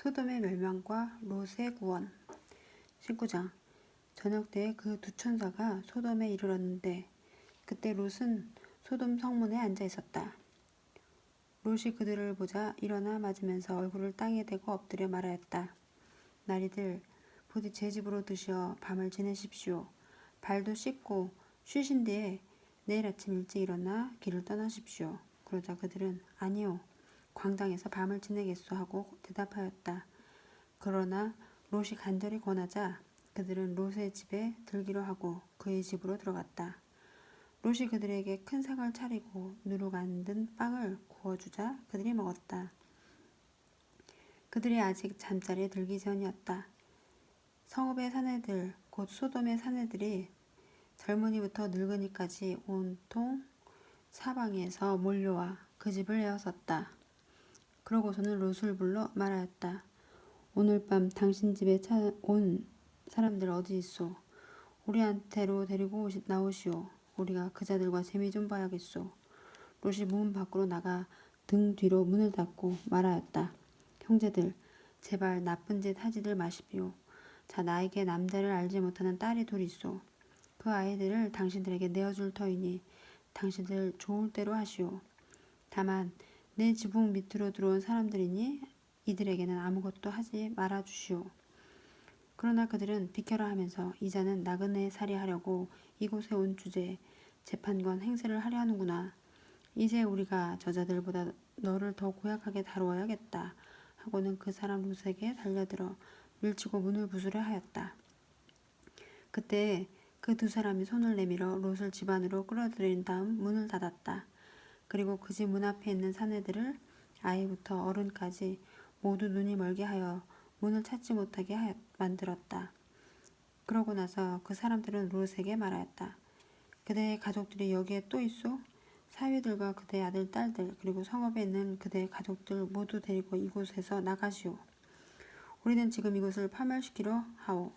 소돔의 멸망과 롯의 구원. 19장. 저녁 때에 그 두 천사가 소돔에 이르렀는데 그때 롯은 소돔 성문에 앉아 있었다. 롯이 그들을 보자 일어나 맞으면서 얼굴을 땅에 대고 엎드려 말하였다. 나리들 부디 제 집으로 드시어 밤을 지내십시오. 발도 씻고 쉬신 뒤에 내일 아침 일찍 일어나 길을 떠나십시오. 그러자 그들은 아니요, 광장에서 밤을 지내겠소 하고 대답하였다. 그러나 롯이 간절히 권하자 그들은 롯의 집에 들기로 하고 그의 집으로 들어갔다. 롯이 그들에게 큰 상을 차리고 누룩 안 든 빵을 구워주자 그들이 먹었다. 그들이 아직 잠자리에 들기 전이었다. 성읍의 사내들 곧 소돔의 사내들이 젊은이부터 늙은이까지 온통 사방에서 몰려와 그 집을 에워쌌다. 그러고서는 롯을 불러 말하였다. 오늘 밤 당신 집에 온 사람들 어디 있소? 우리한테로 데리고 나오시오. 우리가 그자들과 재미 좀 봐야겠소. 롯이 문 밖으로 나가 등 뒤로 문을 닫고 말하였다. 형제들, 제발 나쁜 짓 하지들 마십시오. 자, 나에게 남자를 알지 못하는 딸이 둘 있소. 그 아이들을 당신들에게 내어줄 터이니 당신들 좋을 대로 하시오. 다만 내 지붕 밑으로 들어온 사람들이니 이들에게는 아무것도 하지 말아주시오. 그러나 그들은 비켜라 하면서 이자는 나그네 살이 하려고 이곳에 온 주제에 재판관 행세를 하려 하는구나. 이제 우리가 저자들보다 너를 더 고약하게 다루어야겠다 하고는 그 사람 롯에게 달려들어 밀치고 문을 부수려 하였다. 그때 그 두 사람이 손을 내밀어 롯을 집 안으로 끌어들인 다음 문을 닫았다. 그리고 그 집 문 앞에 있는 사내들을 아이부터 어른까지 모두 눈이 멀게 하여 문을 찾지 못하게 만들었다. 그러고 나서 그 사람들은 롯에게 말하였다. 그대의 가족들이 여기에 또 있소? 사위들과 그대의 아들, 딸들, 그리고 성읍에 있는 그대의 가족들 모두 데리고 이곳에서 나가시오. 우리는 지금 이곳을 파멸시키려 하오.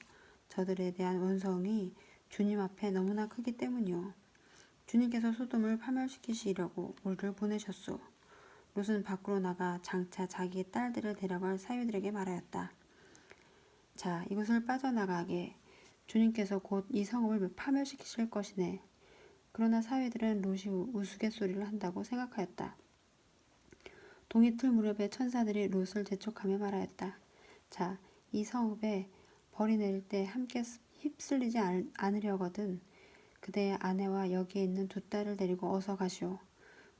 저들에 대한 원성이 주님 앞에 너무나 크기 때문이오. 주님께서 소돔을 파멸시키시려고 우리를 보내셨소. 롯은 밖으로 나가 장차 자기 딸들을 데려갈 사위들에게 말하였다. 자, 이곳을 빠져나가게. 주님께서 곧 이 성읍을 파멸시키실 것이네. 그러나 사위들은 롯이 우스갯소리를 한다고 생각하였다. 동이틀 무렵에 천사들이 롯을 재촉하며 말하였다. 자, 이 성읍에 벌이 내릴 때 함께 휩쓸리지 않으려거든 그대의 아내와 여기에 있는 두 딸을 데리고 어서 가시오.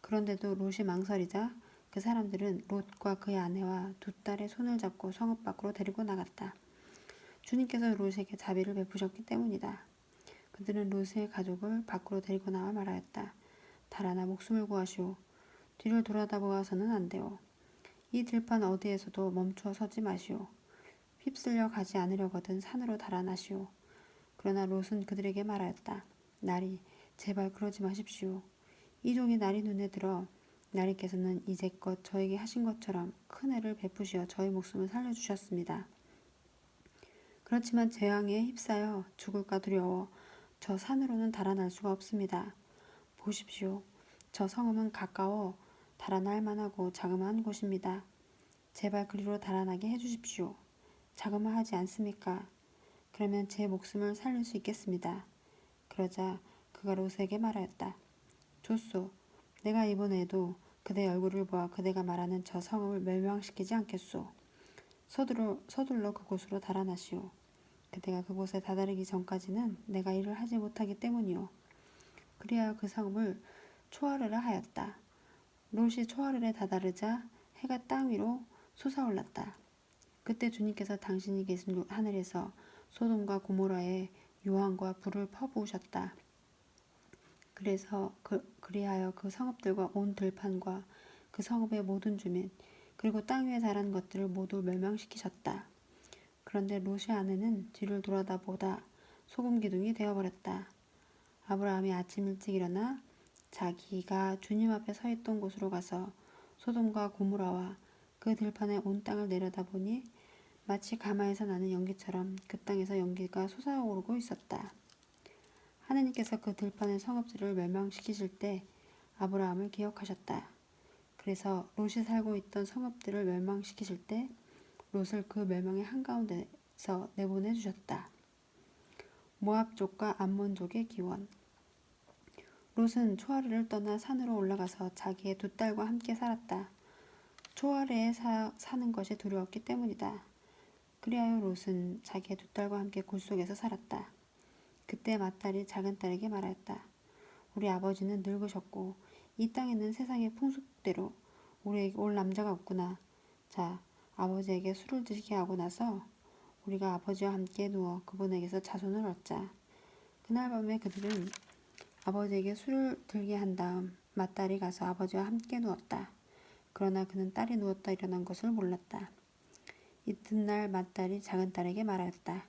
그런데도 롯이 망설이자 그 사람들은 롯과 그의 아내와 두 딸의 손을 잡고 성읍 밖으로 데리고 나갔다. 주님께서 롯에게 자비를 베푸셨기 때문이다. 그들은 롯의 가족을 밖으로 데리고 나와 말하였다. 달아나 목숨을 구하시오. 뒤를 돌아다보아서는 안 되오. 이 들판 어디에서도 멈추어 서지 마시오. 휩쓸려 가지 않으려거든 산으로 달아나시오. 그러나 롯은 그들에게 말하였다. 나리, 제발 그러지 마십시오. 이 종이 나리 눈에 들어 나리께서는 이제껏 저에게 하신 것처럼 큰 애를 베푸시어 저의 목숨을 살려주셨습니다. 그렇지만 재앙에 휩싸여 죽을까 두려워 저 산으로는 달아날 수가 없습니다. 보십시오. 저 성읍은 가까워 달아날 만하고 자그마한 곳입니다. 제발 그리로 달아나게 해주십시오. 자그마하지 않습니까? 그러면 제 목숨을 살릴 수 있겠습니다. 그러자 그가 롯에게 말하였다. 좋소. 내가 이번에도 그대의 얼굴을 보아 그대가 말하는 저 성읍을 멸망시키지 않겠소. 서둘러 그곳으로 달아나시오. 그대가 그곳에 다다르기 전까지는 내가 일을 하지 못하기 때문이오. 그리하여 그 성읍을 초하르라 하였다. 롯이 초하르에 다다르자 해가 땅 위로 솟아올랐다. 그때 주님께서 당신이 계신 하늘에서 소돔과 고모라에 요한과 불을 퍼부으셨다. 그리하여 그 성읍들과 온 들판과 그 성읍의 모든 주민 그리고 땅 위에 자란 것들을 모두 멸망시키셨다. 그런데 롯의 아내는 뒤를 돌아다보다 소금 기둥이 되어버렸다. 아브라함이 아침 일찍 일어나 자기가 주님 앞에 서 있던 곳으로 가서 소돔과 고모라와 그 들판의 온 땅을 내려다보니 마치 가마에서 나는 연기처럼 그 땅에서 연기가 솟아오르고 있었다. 하느님께서 그 들판의 성읍들을 멸망시키실 때 아브라함을 기억하셨다. 그래서 롯이 살고 있던 성읍들을 멸망시키실 때 롯을 그 멸망의 한가운데서 내보내 주셨다. 모압족과 암몬족의 기원. 롯은 초아르를 떠나 산으로 올라가서 자기의 두 딸과 함께 살았다. 초아르에 사는 것이 두려웠기 때문이다. 그리하여 롯은 자기의 두 딸과 함께 굴 속에서 살았다. 그때 맏딸이 작은 딸에게 말하였다. 우리 아버지는 늙으셨고 이 땅에는 세상의 풍속대로 우리에게 올 남자가 없구나. 자, 아버지에게 술을 드시게 하고 나서 우리가 아버지와 함께 누워 그분에게서 자손을 얻자. 그날 밤에 그들은 아버지에게 술을 들게 한 다음 맏딸이 가서 아버지와 함께 누웠다. 그러나 그는 딸이 누웠다 일어난 것을 몰랐다. 이튿날 맏딸이 작은 딸에게 말하였다.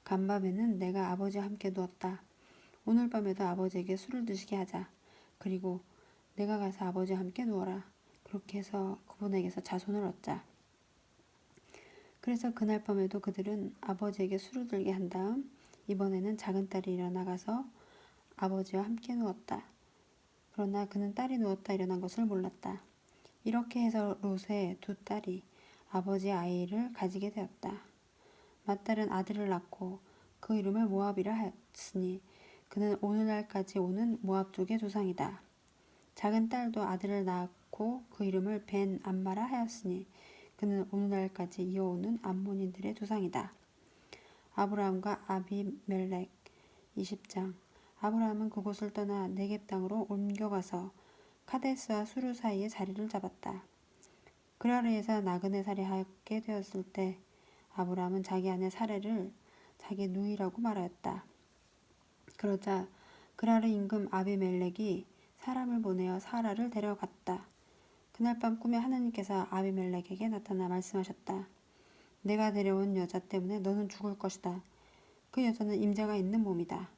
간밤에는 내가 아버지와 함께 누웠다. 오늘 밤에도 아버지에게 술을 드시게 하자. 그리고 내가 가서 아버지와 함께 누워라. 그렇게 해서 그분에게서 자손을 얻자. 그래서 그날 밤에도 그들은 아버지에게 술을 들게 한 다음 이번에는 작은 딸이 일어나가서 아버지와 함께 누웠다. 그러나 그는 딸이 누웠다 일어난 것을 몰랐다. 이렇게 해서 롯의 두 딸이 아버지의 아이를 가지게 되었다. 맏딸은 아들을 낳고 그 이름을 모압이라 하였으니 그는 오늘날까지 오는 모압족의 조상이다. 작은 딸도 아들을 낳고 그 이름을 벤 암마라 하였으니 그는 오늘날까지 이어오는 암몬인들의 조상이다. 아브라함과 아비멜렉 20장. 아브라함은 그곳을 떠나 네겝 땅으로 옮겨가서 카데스와 수르 사이에 자리를 잡았다. 그라르에서 나그네 살이하게 되었을 때 아브라함은 자기 아내 사레를 자기 누이라고 말하였다. 그러자 그라르 임금 아비멜렉이 사람을 보내어 사라를 데려갔다. 그날 밤 꿈에 하나님께서 아비멜렉에게 나타나 말씀하셨다. 내가 데려온 여자 때문에 너는 죽을 것이다. 그 여자는 임자가 있는 몸이다.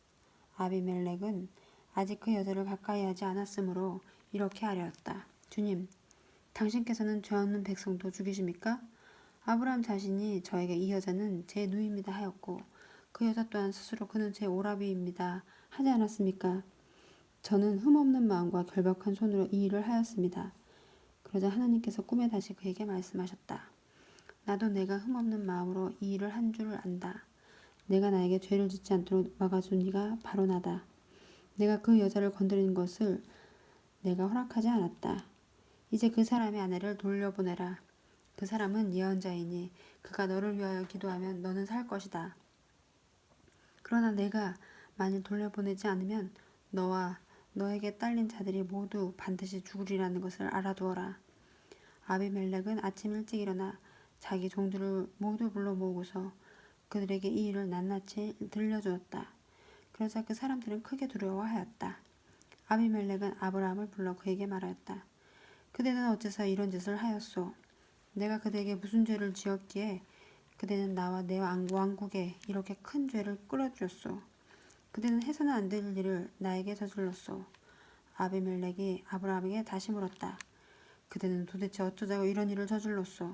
아비멜렉은 아직 그 여자를 가까이 하지 않았으므로 이렇게 하려였다. 주님, 당신께서는 죄 없는 백성도 죽이십니까? 아브라함 자신이 저에게 이 여자는 제 누이입니다 하였고 그 여자 또한 스스로 그는 제 오라비입니다 하지 않았습니까? 저는 흠없는 마음과 결박한 손으로 이 일을 하였습니다. 그러자 하나님께서 꿈에 다시 그에게 말씀하셨다. 나도 내가 흠없는 마음으로 이 일을 한 줄을 안다. 내가 나에게 죄를 짓지 않도록 막아준 이가 바로 나다. 내가 그 여자를 건드린 것을 내가 허락하지 않았다. 이제 그 사람의 아내를 돌려보내라. 그 사람은 예언자이니 그가 너를 위하여 기도하면 너는 살 것이다. 그러나 내가 만일 돌려보내지 않으면 너와 너에게 딸린 자들이 모두 반드시 죽으리라는 것을 알아두어라. 아비멜렉은 아침 일찍 일어나 자기 종들을 모두 불러 모으고서 그들에게 이 일을 낱낱이 들려주었다. 그러자 그 사람들은 크게 두려워하였다. 아비멜렉은 아브라함을 불러 그에게 말하였다. 그대는 어째서 이런 짓을 하였소? 내가 그대에게 무슨 죄를 지었기에 그대는 나와 내 왕국에 이렇게 큰 죄를 끌어주었소. 그대는 해서는 안 될 일을 나에게 저질렀소. 아비멜렉이 아브라함에게 다시 물었다. 그대는 도대체 어쩌자고 이런 일을 저질렀소?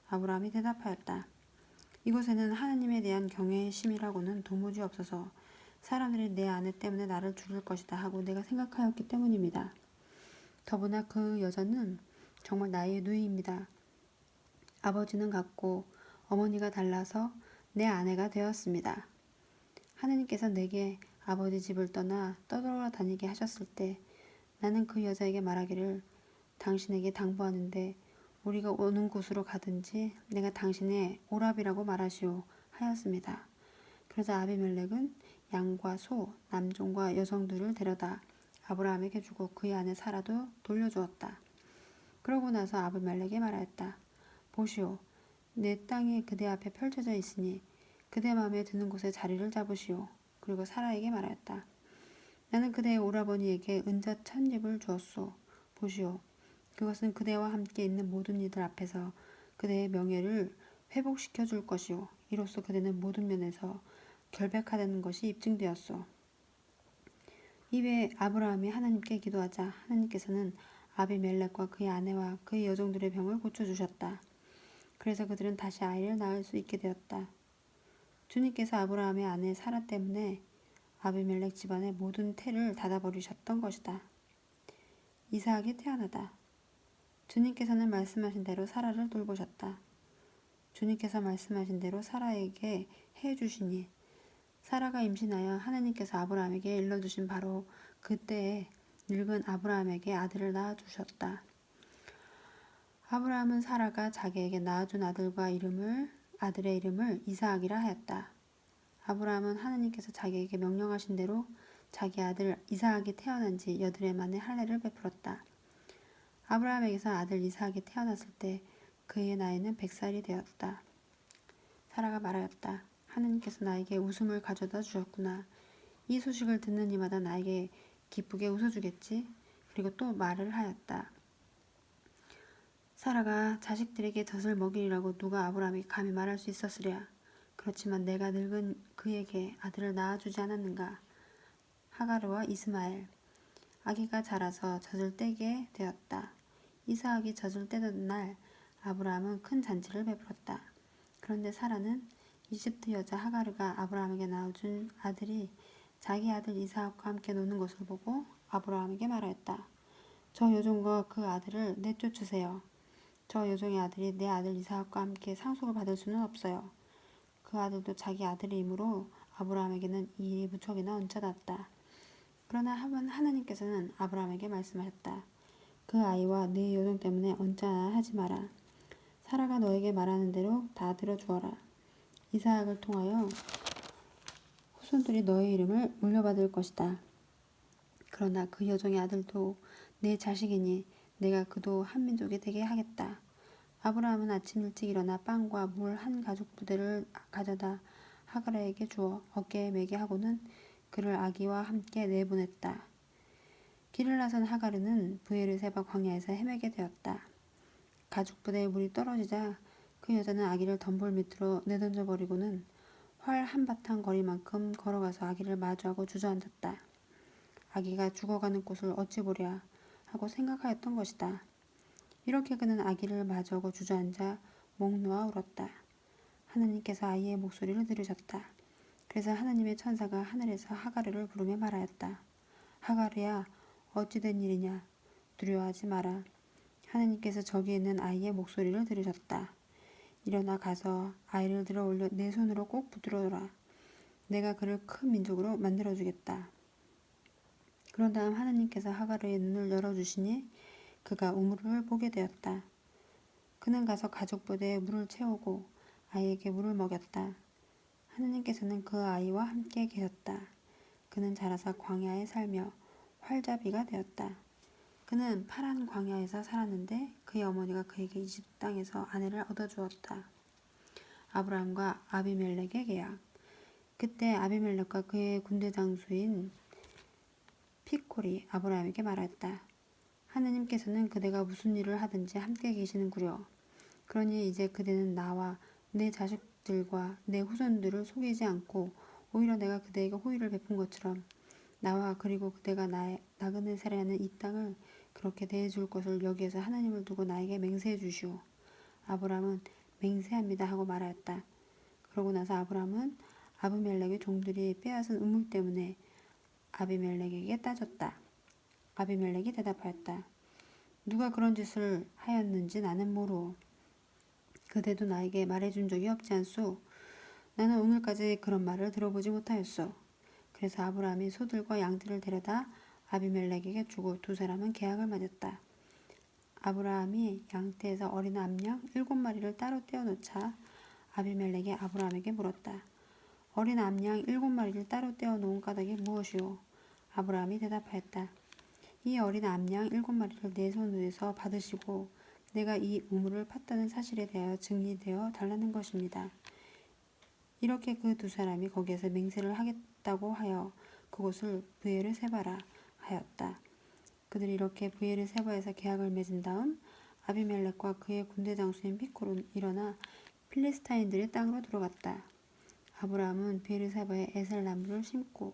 아브라함이 대답하였다. 이곳에는 하나님에 대한 경외의 심이라고는 도무지 없어서 사람들이 내 아내 때문에 나를 죽일 것이다 하고 내가 생각하였기 때문입니다. 더구나 그 여자는 정말 나의 누이입니다. 아버지는 같고 어머니가 달라서 내 아내가 되었습니다. 하나님께서 내게 아버지 집을 떠나 떠돌아다니게 하셨을 때 나는 그 여자에게 말하기를 당신에게 당부하는데 우리가 오는 곳으로 가든지 내가 당신의 오랍이라고 말하시오 하였습니다. 그러자 아비멜렉은 양과 소, 남종과 여성들을 데려다 아브라함에게 주고 그의 아내 사라도 돌려주었다. 그러고 나서 아비멜렉이 말하였다. 보시오, 내 땅이 그대 앞에 펼쳐져 있으니 그대 마음에 드는 곳에 자리를 잡으시오. 그리고 사라에게 말하였다. 나는 그대의 오라버니에게 은자 1000입을 주었소. 보시오, 그것은 그대와 함께 있는 모든 이들 앞에서 그대의 명예를 회복시켜 줄 것이오. 이로써 그대는 모든 면에서 결백하다는 것이 입증되었소. 이외에 아브라함이 하나님께 기도하자 하나님께서는 아비멜렉과 그의 아내와 그의 여종들의 병을 고쳐주셨다. 그래서 그들은 다시 아이를 낳을 수 있게 되었다. 주님께서 아브라함의 아내 사라 때문에 아비멜렉 집안의 모든 태를 닫아버리셨던 것이다. 이삭이 태어나다. 주님께서는 말씀하신 대로 사라를 돌보셨다. 주님께서 말씀하신 대로 사라에게 해주시니 사라가 임신하여 하나님께서 아브라함에게 일러주신 바로 그때에 늙은 아브라함에게 아들을 낳아주셨다. 아브라함은 사라가 자기에게 낳아준 아들의 이름을 이삭이라 하였다. 아브라함은 하나님께서 자기에게 명령하신 대로 자기 아들 이삭이 태어난 지 8해 만에 할례를 베풀었다. 아브라함에게서 아들 이삭이 태어났을 때 그의 나이는 100살이 되었다. 사라가 말하였다. 하나님께서 나에게 웃음을 가져다 주셨구나. 이 소식을 듣는 이마다 나에게 기쁘게 웃어주겠지. 그리고 또 말을 하였다. 사라가 자식들에게 젖을 먹이리라고 누가 아브라함이 감히 말할 수 있었으랴. 그렇지만 내가 늙은 그에게 아들을 낳아주지 않았는가. 하가르와 이스마엘. 아기가 자라서 젖을 떼게 되었다. 이삭이 젖을 떼던 날 아브라함은 큰 잔치를 베풀었다. 그런데 사라는 이집트 여자 하가르가 아브라함에게 낳아준 아들이 자기 아들 이삭과 함께 노는 것을 보고 아브라함에게 말하였다. 저 여종과 그 아들을 내쫓으세요. 저 여종의 아들이 내 아들 이삭과 함께 상속을 받을 수는 없어요. 그 아들도 자기 아들이므로 아브라함에게는 이 일이 무척이나 언짢았다. 그러나 하나님께서는 아브라함에게 말씀하셨다. 그 아이와 네 여종 때문에 언짢아하지 마라. 사라가 너에게 말하는 대로 다 들어주어라. 이삭을 통하여 후손들이 너의 이름을 물려받을 것이다. 그러나 그 여종의 아들도 내 자식이니 내가 그도 한 민족이 되게 하겠다. 아브라함은 아침 일찍 일어나 빵과 물 한 가죽 부대를 가져다 하가르에게 주어 어깨에 매게 하고는 그를 아기와 함께 내보냈다. 길을 나선 하가르는 브에르세바 광야에서 헤매게 되었다. 가죽 부대에 물이 떨어지자 그 여자는 아기를 덤불 밑으로 내던져 버리고는 활 한바탕 거리만큼 걸어가서 아기를 마주하고 주저앉았다. 아기가 죽어가는 꼴을 어찌 보랴 하고 생각하였던 것이다. 이렇게 그는 아기를 마주하고 주저앉아 목 놓아 울었다. 하나님께서 아이의 목소리를 들으셨다. 그래서 하나님의 천사가 하늘에서 하가르를 부르며 말하였다. 하가르야, 어찌 된 일이냐? 두려워하지 마라. 하나님께서 저기 있는 아이의 목소리를 들으셨다. 일어나 가서 아이를 들어 올려 내 손으로 꼭 붙들어라. 내가 그를 큰 민족으로 만들어주겠다. 그런 다음 하나님께서 하가르의 눈을 열어주시니 그가 우물을 보게 되었다. 그는 가서 가죽 부대에 물을 채우고 아이에게 물을 먹였다. 하나님께서는 그 아이와 함께 계셨다. 그는 자라서 광야에 살며 활자비가 되었다. 그는 파란 광야에서 살았는데 그의 어머니가 그에게 이집트 땅에서 아내를 얻어주었다. 아브라함과 아비멜렉의 계약. 그때 아비멜렉과 그의 군대 장수인 피콜이 아브라함에게 말했다. 하나님께서는 그대가 무슨 일을 하든지 함께 계시는구려. 그러니 이제 그대는 나와 내 자식들과 내 후손들을 속이지 않고 오히려 내가 그대에게 호의를 베푼 것처럼 나와 그리고 그대가 나그네 살아하는 이 땅을 그렇게 대해줄 것을 여기에서 하나님을 두고 나에게 맹세해 주시오. 아브라함은 맹세합니다 하고 말하였다. 그러고 나서 아브라함은 아비멜렉의 종들이 빼앗은 우물 때문에 아비멜렉에게 따졌다. 아비멜렉이 대답하였다. 누가 그런 짓을 하였는지 나는 모르오. 그대도 나에게 말해준 적이 없지 않소. 나는 오늘까지 그런 말을 들어보지 못하였소. 그래서 아브라함이 소들과 양들을 데려다 아비멜렉에게 주고 두 사람은 계약을 맺었다. 아브라함이 양떼에서 어린 암양 7마리를 따로 떼어놓자 아비멜렉이 아브라함에게 물었다. 어린 암양 7마리를 따로 떼어놓은 까닭이 무엇이오? 아브라함이 대답하였다. 이 어린 암양 7마리를 내 손에서 받으시고 내가 이 우물을 팠다는 사실에 대하여 증리되어 달라는 것입니다. 이렇게 그 두 사람이 거기에서 맹세를 하겠다고 하여 그곳을 브에르세바라 하였다. 그들이 이렇게 브에르세바에서 계약을 맺은 다음 아비멜렉과 그의 군대 장수인 피콜은 일어나 필리스타인들의 땅으로 들어갔다. 아브라함은 브에르세바에 에셀 나무를 심고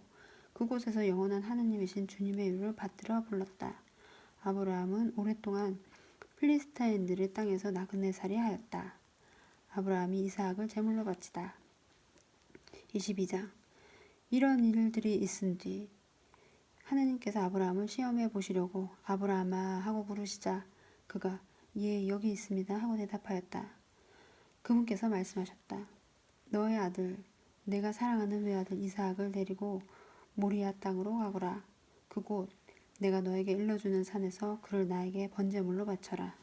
그곳에서 영원한 하나님이신 주님의 이름을 받들어 불렀다. 아브라함은 오랫동안 필리스타인들의 땅에서 나그네살이 하였다. 아브라함이 이삭을 제물로 바치다. 22장. 이런 일들이 있은 뒤 하나님께서 아브라함을 시험해 보시려고 아브라함아 하고 부르시자 그가 예 여기 있습니다 하고 대답하였다. 그분께서 말씀하셨다. 너의 아들, 내가 사랑하는 외아들 이삭을 데리고 모리아 땅으로 가거라. 그곳 내가 너에게 일러주는 산에서 그를 나에게 번제물로 바쳐라.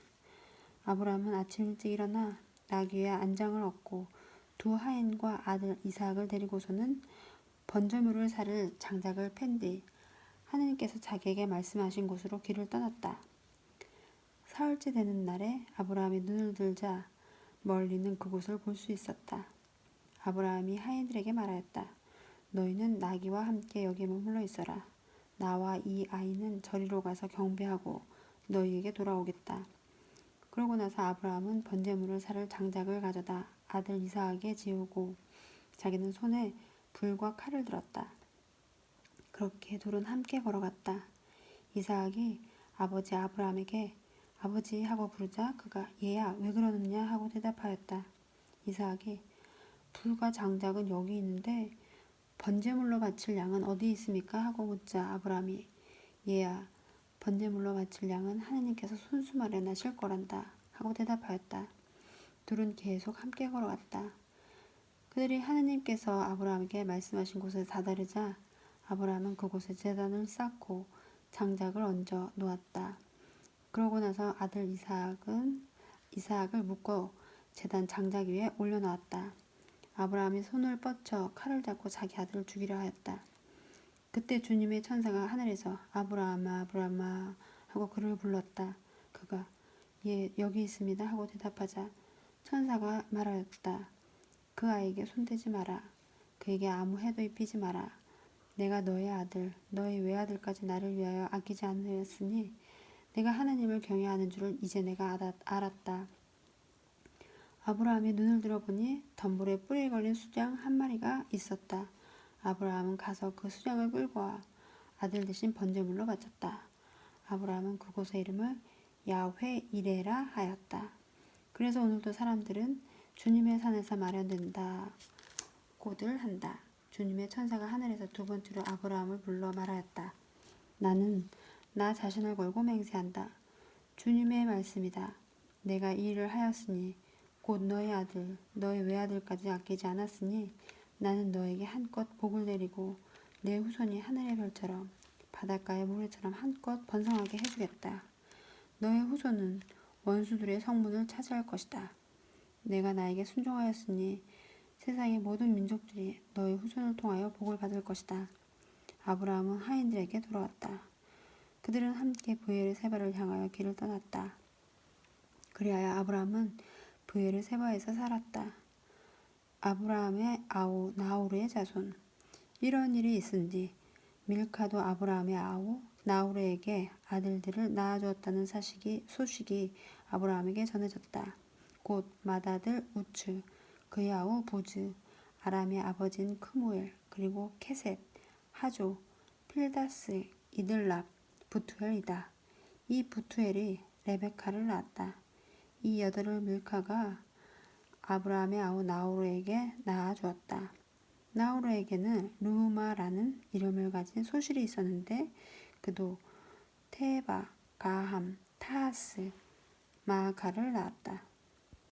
아브라함은 아침 일찍 일어나 나귀의 안장을 얻고 두 하인과 아들 이삭을 데리고서는 번제물을 살 장작을 팬 뒤 하느님께서 자기에게 말씀하신 곳으로 길을 떠났다. 사흘째 되는 날에 아브라함이 눈을 들자 멀리는 그곳을 볼 수 있었다. 아브라함이 하인들에게 말하였다. 너희는 나귀와 함께 여기 머물러 있어라. 나와 이 아이는 저리로 가서 경배하고 너희에게 돌아오겠다. 그러고 나서 아브라함은 번제물을 살 장작을 가져다 아들 이삭에게 지우고 자기는 손에 불과 칼을 들었다. 그렇게 둘은 함께 걸어갔다. 이삭이 아버지 아브라함에게 아버지 하고 부르자 그가 얘야 왜 그러느냐 하고 대답하였다. 이삭이 불과 장작은 여기 있는데 번제물로 바칠 양은 어디 있습니까? 하고 묻자 아브라함이 얘야 번제물로 바칠 양은 하느님께서 손수 마련하실 거란다 하고 대답하였다. 둘은 계속 함께 걸어갔다. 그들이 하느님께서 아브라함에게 말씀하신 곳에 다다르자 아브라함은 그곳에 제단을 쌓고 장작을 얹어 놓았다. 그러고 나서 아들 이삭을 묶어 제단 장작 위에 올려놓았다. 아브라함이 손을 뻗쳐 칼을 잡고 자기 아들을 죽이려 하였다. 그때 주님의 천사가 하늘에서 아브라함아 아브라함아 하고 그를 불렀다. 그가 예 여기 있습니다 하고 대답하자 천사가 말하였다. 그 아이에게 손대지 마라. 그에게 아무 해도 입히지 마라. 내가 너의 아들 너의 외아들까지 나를 위하여 아끼지 않으였으니 내가 하나님을 경외하는 줄을 이제 내가 알았다. 아브라함이 눈을 들어보니 덤불에 뿔이 걸린 수장 한 마리가 있었다. 아브라함은 가서 그 수장을 끌고 와 아들 대신 번제물로 바쳤다. 아브라함은 그곳의 이름을 야훼 이레라 하였다. 그래서 오늘도 사람들은 주님의 산에서 마련된다고들 한다. 주님의 천사가 하늘에서 두 번째로 아브라함을 불러 말하였다. 나는 나 자신을 걸고 맹세한다. 주님의 말씀이다. 내가 이 일을 하였으니 곧 너의 아들, 너의 외아들까지 아끼지 않았으니 나는 너에게 한껏 복을 내리고 내 후손이 하늘의 별처럼 바닷가의 모래처럼 한껏 번성하게 해주겠다. 너의 후손은 원수들의 성문을 차지할 것이다. 내가 나에게 순종하였으니 세상의 모든 민족들이 너의 후손을 통하여 복을 받을 것이다. 아브라함은 하인들에게 돌아왔다. 그들은 함께 브엘의 세바를 향하여 길을 떠났다. 그리하여 아브라함은 브엘의 세바에서 살았다. 아브라함의 아우 나우르의 자손. 이런 일이 있은 뒤 밀카도 아브라함의 아우 나우르에게 아들들을 낳아주었다는 소식이 아브라함에게 전해졌다. 곧 맏아들 우츠, 그의 아우 부즈, 아람의 아버지인 크무엘, 그리고 케셋, 하조, 필다스, 이들랍, 부투엘이다. 이 부투엘이 레베카를 낳았다. 이 여덟을 밀카가 아브라함의 아우 나우르에게 낳아주었다. 나우르에게는 르우마라는 이름을 가진 소실이 있었는데 그도 테바, 가함, 타하스, 마아카를 낳았다.